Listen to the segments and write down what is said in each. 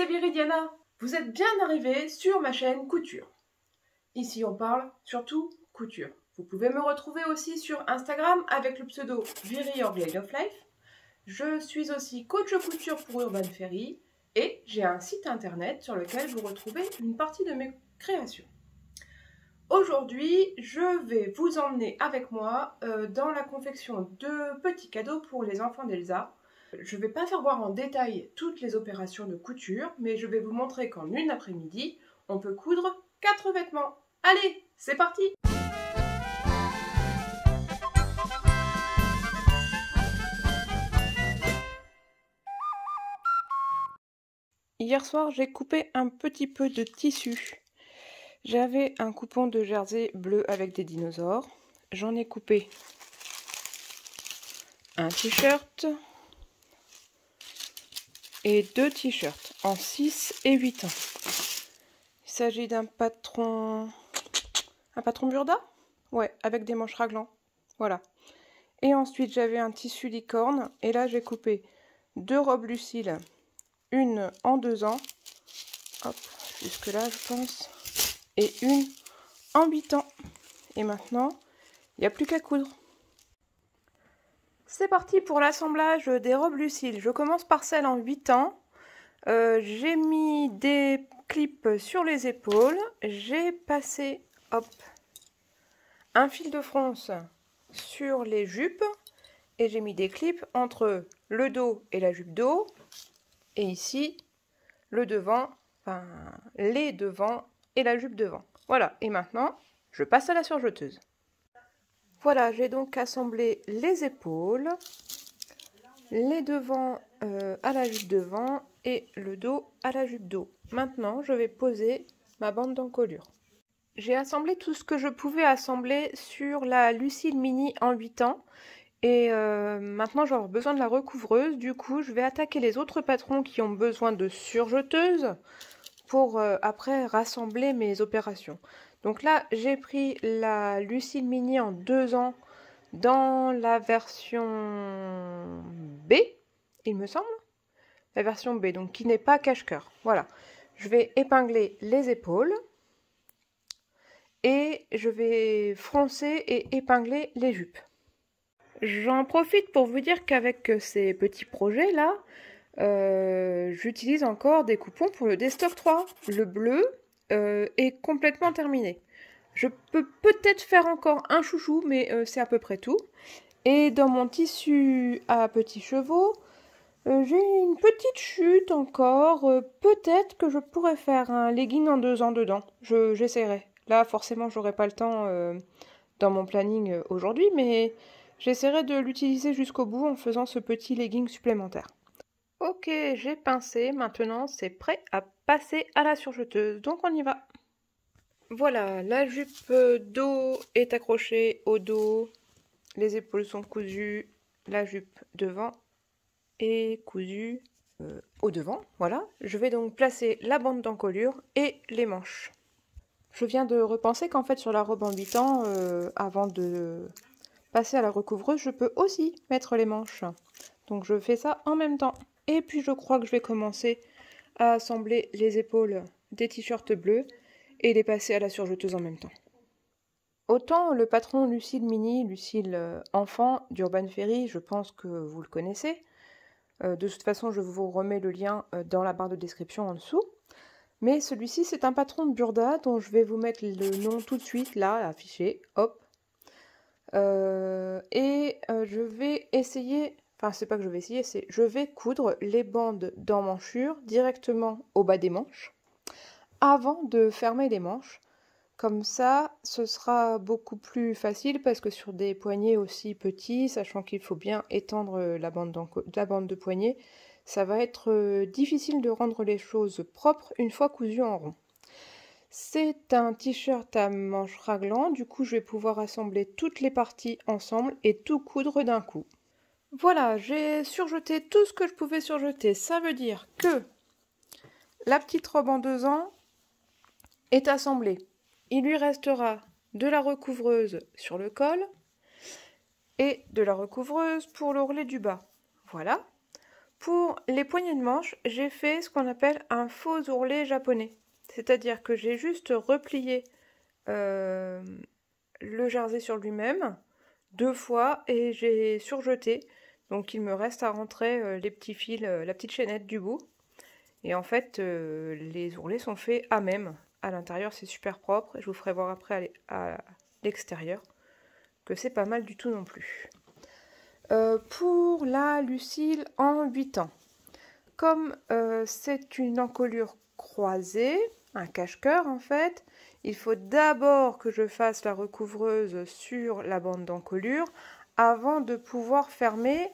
Viridiana, vous êtes bien arrivés sur ma chaîne Couture. Ici on parle surtout couture. Vous pouvez me retrouver aussi sur Instagram avec le pseudo Viri or Glade of Life. Je suis aussi coach couture pour Urban Fairy et j'ai un site internet sur lequel vous retrouvez une partie de mes créations. Aujourd'hui, je vais vous emmener avec moi dans la confection de petits cadeaux pour les enfants d'Elsa. Je ne vais pas faire voir en détail toutes les opérations de couture, mais je vais vous montrer qu'en une après-midi, on peut coudre 4 vêtements. Allez, c'est parti! Hier soir, j'ai coupé un petit peu de tissu. J'avais un coupon de jersey bleu avec des dinosaures. J'en ai coupé un t-shirt et 2 t-shirts en 6 et 8 ans. Il s'agit d'un patron... Un patron Burda? Ouais, avec des manches raglan. Voilà. Et ensuite, j'avais un tissu licorne. Et là, j'ai coupé 2 robes Lucille. Une en 2 ans. Hop, jusque là, je pense. Et une en 8 ans. Et maintenant, il n'y a plus qu'à coudre. C'est parti pour l'assemblage des robes Lucille. Je commence par celle en 8 ans. J'ai mis des clips sur les épaules. J'ai passé, hop, un fil de fronce sur les jupes. Et j'ai mis des clips entre le dos et la jupe dos. Et ici, le devant, enfin, les devants et la jupe devant. Voilà, et maintenant, je passe à la surjeteuse. Voilà, j'ai donc assemblé les épaules, les devants à la jupe devant et le dos à la jupe dos. Maintenant, je vais poser ma bande d'encolure. J'ai assemblé tout ce que je pouvais assembler sur la Lucille Mini en 8 ans. Et maintenant, j'aurai besoin de la recouvreuse. Du coup, je vais attaquer les autres patrons qui ont besoin de surjeteuse pour après rassembler mes opérations. Donc là, j'ai pris la Lucille Mini en 2 ans dans la version B, il me semble. La version B, donc qui n'est pas cache-cœur. Voilà. Je vais épingler les épaules et je vais froncer et épingler les jupes. J'en profite pour vous dire qu'avec ces petits projets-là, j'utilise encore des coupons pour le Destock 3. Le bleu est complètement terminé. Je peux peut-être faire encore un chouchou, mais c'est à peu près tout. Et dans mon tissu à petits chevaux, j'ai une petite chute encore. Peut-être que je pourrais faire un legging en 2 ans dedans. J'essaierai. Là, forcément, j'aurai pas le temps dans mon planning aujourd'hui, mais j'essaierai de l'utiliser jusqu'au bout en faisant ce petit legging supplémentaire. Ok, j'ai pincé. Maintenant, c'est prêt à passer à la surjeteuse. Donc, on y va. Voilà, la jupe dos est accrochée au dos. Les épaules sont cousues. La jupe devant est cousue au devant. Voilà. Je vais donc placer la bande d'encolure et les manches. Je viens de repenser qu'en fait, sur la robe en 8 ans, avant de passer à la recouvreuse, je peux aussi mettre les manches. Donc je fais ça en même temps. Et puis je crois que je vais commencer à assembler les épaules des t-shirts bleus et les passer à la surjeteuse en même temps. Autant le patron Lucille Mini, Lucille enfant d'Urban Fairy, je pense que vous le connaissez. De toute façon, je vous remets le lien dans la barre de description en dessous. Mais celui-ci, c'est un patron de Burda dont je vais vous mettre le nom tout de suite, là, affiché, hop. Je vais essayer, enfin c'est pas que je vais essayer, c'est je vais coudre les bandes d'emmanchure directement au bas des manches avant de fermer les manches. Comme ça, ce sera beaucoup plus facile parce que sur des poignets aussi petits, sachant qu'il faut bien étendre la bande de poignet, ça va être difficile de rendre les choses propres une fois cousues en rond. C'est un t-shirt à manches raglan, du coup je vais pouvoir assembler toutes les parties ensemble et tout coudre d'un coup. Voilà, j'ai surjeté tout ce que je pouvais surjeter. Ça veut dire que la petite robe en 2 ans est assemblée. Il lui restera de la recouvreuse sur le col et de la recouvreuse pour l'ourlet du bas. Voilà. Pour les poignées de manche, j'ai fait ce qu'on appelle un faux ourlet japonais. C'est-à-dire que j'ai juste replié le jersey sur lui-même 2 fois et j'ai surjeté. Donc il me reste à rentrer les petits fils, la petite chaînette du bout. Et en fait, les ourlets sont faits à même. À l'intérieur, c'est super propre. Je vous ferai voir après à l'extérieur que c'est pas mal du tout non plus. Pour la Lucille en 8 ans. Comme c'est une encolure croisée, un cache-cœur en fait, il faut d'abord que je fasse la recouvreuse sur la bande d'encolure avant de pouvoir fermer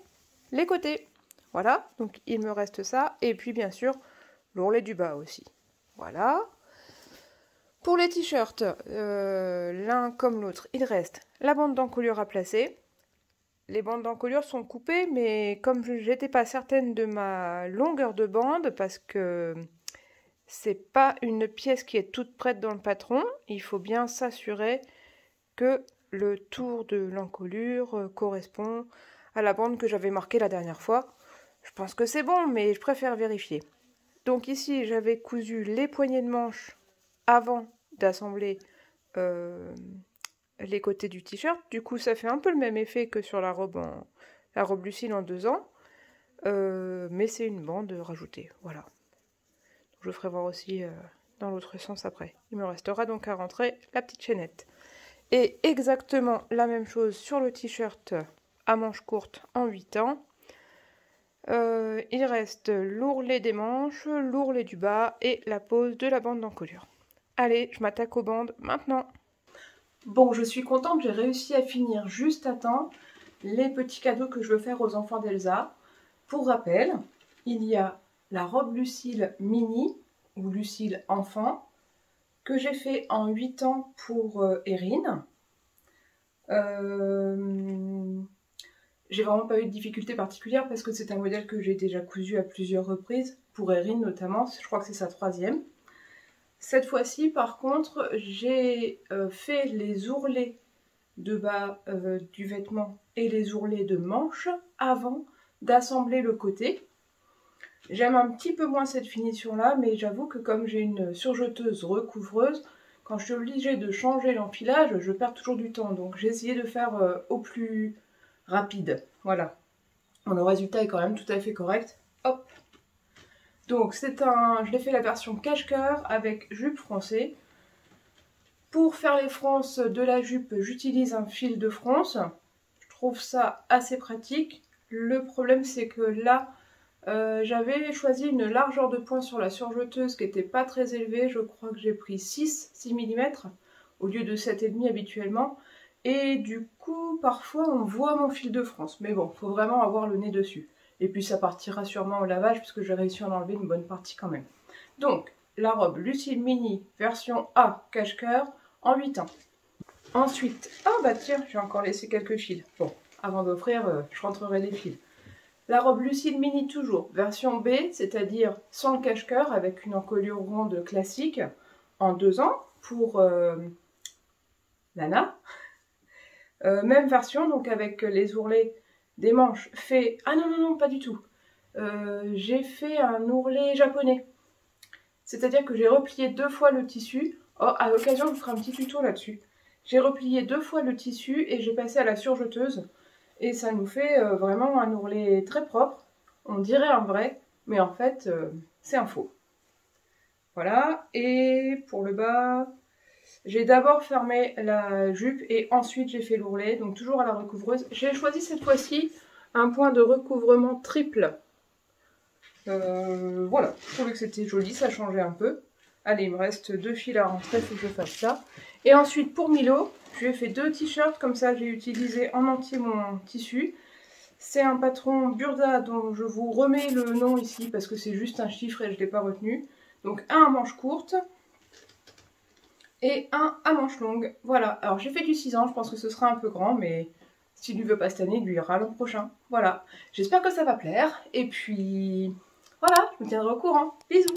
les côtés. Voilà, donc il me reste ça, et puis bien sûr l'ourlet du bas aussi. Voilà. Pour les t-shirts, l'un comme l'autre, il reste la bande d'encolure à placer. Les bandes d'encolure sont coupées, mais comme je n'étais pas certaine de ma longueur de bande, parce que c'est pas une pièce qui est toute prête dans le patron, il faut bien s'assurer que le tour de l'encolure correspond à la bande que j'avais marquée la dernière fois. Je pense que c'est bon, mais je préfère vérifier. Donc ici, j'avais cousu les poignées de manche avant d'assembler les côtés du t-shirt. Du coup, ça fait un peu le même effet que sur la robe Lucille en 2 ans. Mais c'est une bande rajoutée. Voilà. Donc, je ferai voir aussi dans l'autre sens après. Il me restera donc à rentrer la petite chaînette. Et exactement la même chose sur le t-shirt à manches courtes en 8 ans. Il reste l'ourlet des manches, l'ourlet du bas et la pose de la bande d'encolure. Allez, je m'attaque aux bandes maintenant. Bon, je suis contente, j'ai réussi à finir juste à temps les petits cadeaux que je veux faire aux enfants d'Elsa. Pour rappel, il y a la robe Lucille mini ou Lucille enfant que j'ai fait en 8 ans pour Erin. J'ai vraiment pas eu de difficulté particulière parce que c'est un modèle que j'ai déjà cousu à plusieurs reprises, pour Erin notamment, je crois que c'est sa 3e. Cette fois-ci, par contre, j'ai fait les ourlets de bas du vêtement et les ourlets de manche avant d'assembler le côté. J'aime un petit peu moins cette finition-là, mais j'avoue que comme j'ai une surjeteuse recouvreuse, quand je suis obligée de changer l'empilage, je perds toujours du temps. Donc j'ai essayé de faire au plus rapide. Voilà. Bon, le résultat est quand même tout à fait correct. Hop. Donc je l'ai fait la version cache-cœur avec jupe froncée. Pour faire les fronces de la jupe, j'utilise un fil de fronce. Je trouve ça assez pratique. Le problème c'est que là, j'avais choisi une largeur de point sur la surjeteuse qui n'était pas très élevée. Je crois que j'ai pris 6 mm au lieu de 7,5 habituellement. Et du coup, parfois on voit mon fil de France. Mais bon, il faut vraiment avoir le nez dessus. Et puis ça partira sûrement au lavage puisque j'ai réussi à en enlever une bonne partie quand même. Donc, la robe Lucille Mini version A cache-cœur en 8 ans. Ensuite, ah bah tiens, j'ai encore laissé quelques fils. Bon, avant d'offrir, je rentrerai les fils. La robe Lucille Mini toujours, version B, c'est-à-dire sans cache-cœur avec une encolure ronde classique en 2 ans pour Lana. Même version, donc avec les ourlets des manches fait... Ah non, non, non, pas du tout. J'ai fait un ourlet japonais. C'est-à-dire que j'ai replié 2 fois le tissu. Oh, à l'occasion, je vous ferai un petit tuto là-dessus. J'ai replié 2 fois le tissu et j'ai passé à la surjeteuse. Et ça nous fait vraiment un ourlet très propre. On dirait un vrai, mais en fait, c'est un faux. Voilà. Et pour le bas, j'ai d'abord fermé la jupe et ensuite j'ai fait l'ourlet. Donc toujours à la recouvreuse. J'ai choisi cette fois-ci un point de recouvrement triple. Voilà, je trouvais que c'était joli, ça changeait un peu. Allez, il me reste 2 fils à rentrer, il faut que je fasse ça. Et ensuite, pour Milo, je lui ai fait 2 t-shirts, comme ça j'ai utilisé en entier mon tissu. C'est un patron Burda dont je vous remets le nom ici parce que c'est juste un chiffre et je ne l'ai pas retenu. Donc un à manches courtes et un à manches longues. Voilà, alors j'ai fait du 6 ans, je pense que ce sera un peu grand, mais s'il ne veut pas cette année, il lui ira l'an prochain. Voilà, j'espère que ça va plaire. Et puis... voilà, je vous tiendrai au courant. Bisous!